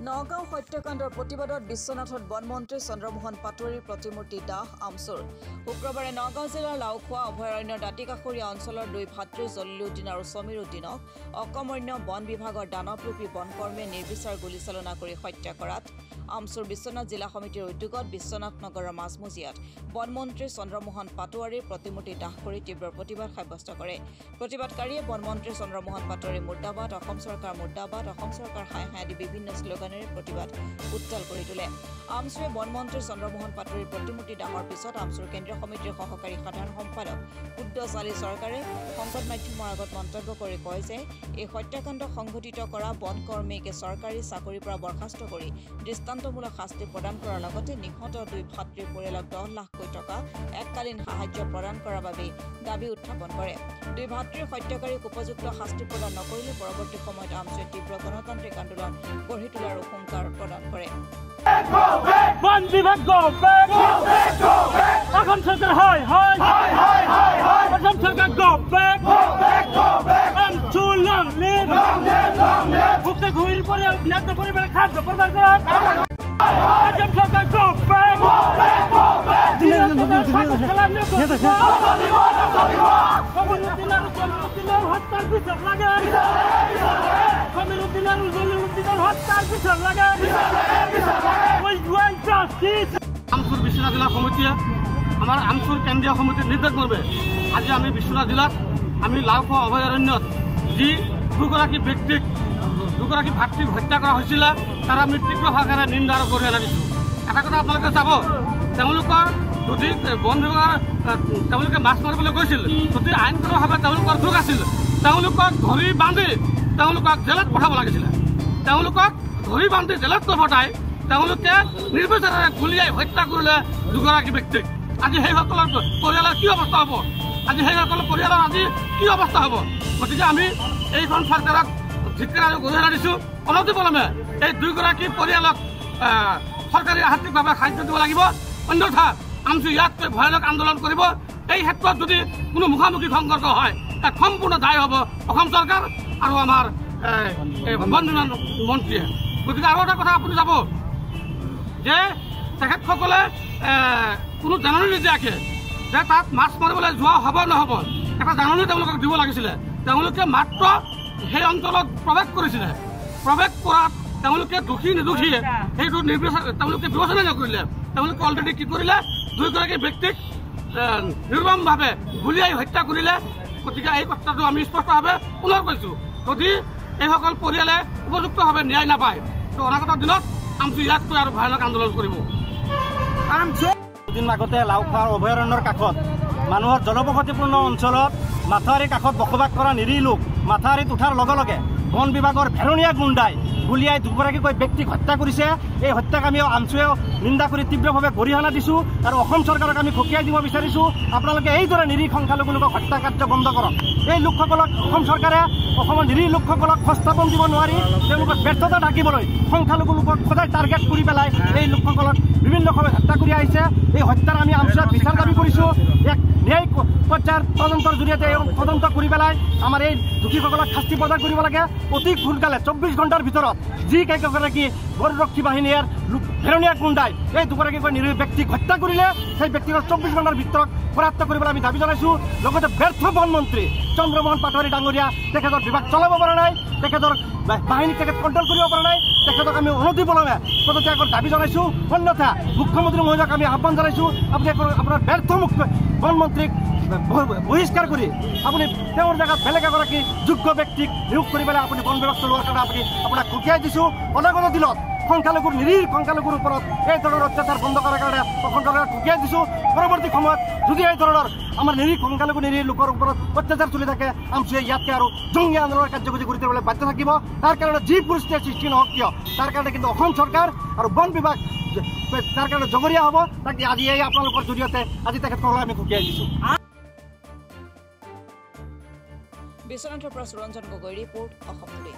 নগাঁও হত্যাকাণ্ডৰ প্ৰতিবাদত বিশ্বনাথত বনমন্ত্ৰী চন্দ্ৰমোহন পাটোৱাৰীৰ প্ৰতিমূৰ্তি দাহ আমচুৰ শুক্ৰবাৰে নগাঁও জিলাৰ লাওখোৱা অভয়াৰণ্যৰ দাঁতিকাষৰীয়া অঞ্চলৰ দুই ভাতৃ জলিলুদ্দিন আৰু সমীৰ উদ্দিনক অকৰ্মণ্য বন বিভাগৰ দানৱৰূপী বনকৰ্মীয়ে নিৰ্বিচাৰ গুলীচালনা কৰি হত্যা কৰাত আমচুৰ বিশ্বনাথ জিলা সমিতিৰ উদ্যোগত বিশ্বনাথ নগৰৰ মাজমজিয়াত বনমন্ত্ৰী চন্দ্ৰমোহন পাটোৱাৰীৰ প্ৰতিমূৰ্তি দাহ কৰি তীব্ৰ প্ৰতিবাদ সাব্যস্ত কৰে। প্ৰতিবাদকাৰীয়ে বনমন্ত্ৰী চন্দ্ৰমোহন পাটোৱাৰী মুৰ্দাবাদ, অসম চৰকাৰ মুৰ্দাবাদ, অসম চৰকাৰ হাই হাই আদি বিভিন্ন শ্লোগানেৰে প্ৰতিবাদ উত্তাল কৰি তোলে। আমচুৰে বনমন্ত্ৰী চন্দ্ৰমোহন পাটোৱাৰীৰ প্ৰতিমূৰ্তি দাহৰ পিছত আমচুৰ কেন্দ্ৰীয় সমিতিৰ সহকাৰী সাধাৰণ সম্পাদক উদ্দচ আলী চৰকাৰে সংবাদ মাধ্যমৰ আগত মন্তব্য কৰি কয় যে এই হত্যাকাণ্ড সংঘটিত কৰা বনকৰ্মীকে চৰকাৰী চাকৰিৰ পৰা বৰ্খাস্ত কৰি দৃষ্টান্তমূলক শাস্তি প্ৰদান কৰাৰ লগতে নিহত দুই ভাতৃৰ পৰিয়ালক 10 লাখকৈ টকা এককালীন সাহায্য প্ৰদান কৰাৰ বাবে দাবী উত্থাপন কৰে। দুই ভাতৃৰ হত্যাকাৰীক উপযুক্ত শাস্তি প্ৰদান নকৰিলে পৰৱৰ্তী সময়ত আমচুৱে তীব্ৰ গণতান্ত্ৰিক আন্দোলন গঢ়ি তোলাৰ হুংকাৰ প্ৰদান কৰে। বন বিভাগ অসম চৰকাৰ হয় অসম চৰকাৰ ভুক্ত ঘূৰিৰ পৰিয়াল ন্যায্য পৰিমাণে খাদ্য প্ৰদান কৰাত অসম চৰকাৰ হত্যাৰ পিছত লাগে আমচুৰ বিশ্বনাথ জিলা সমিতিয়ে আমাৰ আমচুৰ কেন্দ্ৰীয় সমিতিৰ নিৰ্দেশ মৰ্মে আজি আমি বিশ্বনাথ জিলাত আমি লাওখোৱা অভয়াৰণ্যত যি দুগৰাকী ব্যক্তিক দুগৰাকী ভাতৃক হত্যা কৰা হৈছিল তাৰ আমি তীব্ৰভাৱে নিন্দা আৰু গৰিহণা দিছোঁ। এটা কথা আপোনালোকে চাব, তেওঁলোকৰ যদি বন বিভাগৰ তেওঁলোকে মাছ মাৰিবলৈ গৈছিল, যদি আইনগতভাৱে তেওঁলোকৰ দোষ আছিল, তেওঁলোকক ধৰি বান্ধি তেওঁলোকক জেলত পঠাব লাগিছিল। তেওঁলোকক ধৰি বান্ধি জেলত নপঠাই তেওঁলোকে নিৰ্বিচাৰে গুলীয়াই হত্যা কৰিলে দুগৰাকী ব্যক্তিক। আজি সেইসকলৰ পৰিয়ালৰ কি অৱস্থা হ'ব? আজি সেইসকলৰ পৰিয়ালৰ আজি কি অৱস্থা হ'ব? গতিকে আমি এইখন চৰকাৰক ধিক্কাৰ আৰু গৰিহণা দিছোঁ। অনতিপলমে এই দুয়োগৰাকী পৰিয়ালক চৰকাৰী আৰ্থিকভাৱে সাহায্য দিব লাগিব, অন্যথা আমচু ইয়াতকৈ ভয়ানক আন্দোলন কৰিব। এই ক্ষেত্ৰত যদি কোনো মুখামুখি সংঘৰ্ষ হয় তাত সম্পূৰ্ণ দায় হ'ব অসম চৰকাৰ আৰু আমাৰ বন বিভাগ মন্ত্ৰীয়ে। গতিকে আৰু এটা কথা আপুনি যাব যে তেখেতসকলে কোনো জাননী নিদিয়াকৈ যে তাত মাছ মাৰিবলৈ যোৱা হ'ব নহ'ব এটা জাননী তেওঁলোকক দিব লাগিছিলে। তেওঁলোকে মাত্ৰ সেই অঞ্চলত প্ৰৱেশ কৰিছিলে। প্ৰৱেশ কৰাত তেওঁলোকে দোষী নিদোষীয়ে সেইটো তেওঁলোকে বিবেচনা নকৰিলে। তেওঁলোকে অলৰেডি কি কৰিলে, দুয়োগৰাকী ব্যক্তিক নিৰ্মমভাৱে গুলীয়াই হত্যা কৰিলে। গতিকে এই কথাটো আমি স্পষ্টভাৱে পুনৰ কৈছোঁ, যদি এইসকল পৰিয়ালে উপযুক্তভাৱে ন্যায় নাপায় তো অনাগত দিনত আমচু ইয়াতকৈ আৰু ভয়ানক আন্দোলন কৰিব। দুদিন আগতে লাওখোৱা অভয়াৰণ্যৰ কাষত মানুহৰ জনবসতিপূৰ্ণ অঞ্চলত মাথাউৰিৰ কাষত বসবাস কৰা নিৰীহ লোক মাথাউৰিত উঠাৰ লগে লগে বন বিভাগৰ ভেৰণীয়া গুণ্ডাই গুলীয়াই দুগৰাকীকৈ ব্যক্তিক হত্যা কৰিছে। এই হত্যাক আমি আমচুৱেও নিন্দা কৰি তীব্ৰভাৱে গৰিহণা দিছোঁ আৰু অসম চৰকাৰক আমি সকীয়াই দিব বিচাৰিছোঁ, আপোনালোকে এইদৰে নিৰীহ সংখ্যালঘু লোকক হত্যা কাৰ্য বন্ধ কৰক। এই লোকসকলক অসম চৰকাৰে অসমৰ নিৰীহ লোকসকলক সংস্থাপন দিব নোৱাৰি তেওঁলোকৰ ব্যৰ্থতা ঢাকিবলৈ সংখ্যালঘু লোকক সদায় টাৰ্গেট কৰি পেলাই এই লোকসকলক বিভিন্ন সময়ত হত্যা কৰি আহিছে। এই হত্যাৰ আমি আমচুৱাত বিচাৰ দাবী কৰিছোঁ। এক ন্যায় পৰ্যায়ৰ তদন্তৰ জৰিয়তে তদন্ত কৰি পেলাই আমাৰ এই দোষীসকলক শাস্তি প্ৰদান কৰিব লাগে অতি সোনকালে। 24 ঘণ্টাৰ ভিতৰত যি কেইগৰাকী বনৰক্ষী বাহিনীৰ ভেৰণীয়া গুণ্ডাই এই দুগৰাকীকৈ নিৰীহ ব্যক্তিক হত্যা কৰিলে সেই ব্যক্তিগত 24 ঘণ্টাৰ ভিতৰত পৰাস্ত কৰিবলৈ আমি দাবী জনাইছোঁ। লগতে ব্যৰ্থ বনমন্ত্ৰী চন্দ্ৰমোহন পাটোৱাৰী ডাঙৰীয়া তেখেতৰ বিভাগ চলাব পৰা নাই, তেখেতৰ বাহিনীক তেখেত কণ্ট্ৰল কৰিব পৰা নাই, তেখেতক আমি অনতিপলমে পদত্যাগৰ দাবী জনাইছোঁ। অন্যথা মুখ্যমন্ত্ৰী মহোদয়ক আমি আহ্বান জনাইছোঁ, আপুনি আপোনাৰ ব্যৰ্থ বনমন্ত্ৰীক বহিষ্কাৰ কৰি আপুনি তেওঁৰ জেগাত বেলেগ এগৰাকী যোগ্য ব্যক্তিক নিয়োগ কৰি পেলাই আপুনি বন বিভাগ চলোৱাৰ কাৰণে আমি আপোনাক সকীয়াই দিছোঁ। অনাগত দিনত সংখ্যালঘুৰ নিৰীহ সংখ্যালঘুৰ ওপৰত এই ধৰণৰ অত্যাচাৰ বন্ধ কৰাৰ কাৰণে অসম চৰকাৰক সকীয়াই দিছোঁ। পৰৱৰ্তী সময়ত যদি এই ধৰণৰ আমাৰ নিৰীহ সংখ্যালঘু নিৰীহ লোকৰ ওপৰত অত্যাচাৰ চলি থাকে আমচুৱে ইয়াতকৈ আৰু জংগী আন্দোলনৰ কাৰ্যসূচী কৰি তুলিবলৈ বাধ্য থাকিব। তাৰ কাৰণে যি পৰিস্থিতিৰ সৃষ্টি নহওক কিয় তাৰ কাৰণে কিন্তু অসম চৰকাৰ আৰু বন বিভাগ তাৰ কাৰণে জগৰীয়া হ'ব। তাকে আজি এই আপোনালোকৰ জৰিয়তে আজি তেখেতসকলক আমি সকীয়াই দিছোঁ। বিশ্বনাথৰ পৰা সুৰঞ্জন গগৈ ৰিপৰ্ট, অসম টুডে।